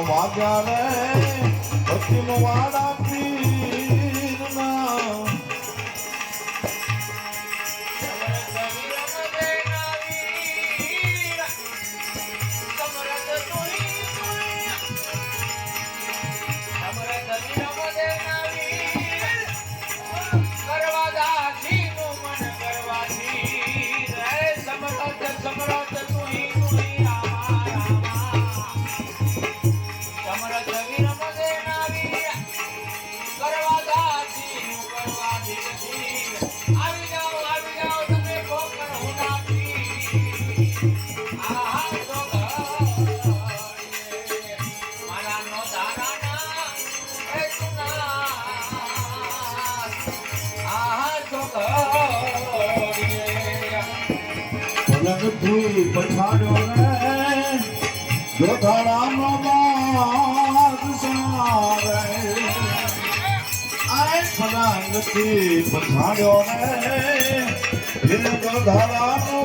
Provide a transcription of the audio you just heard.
વાગ્યા રે પશ્ચિમ વાળા પીરના પલંગથી પછાડ્યો રે જોધાડાનો બાદશાહ આય પલંગથી પછાડ્યો રે જોધાડાનો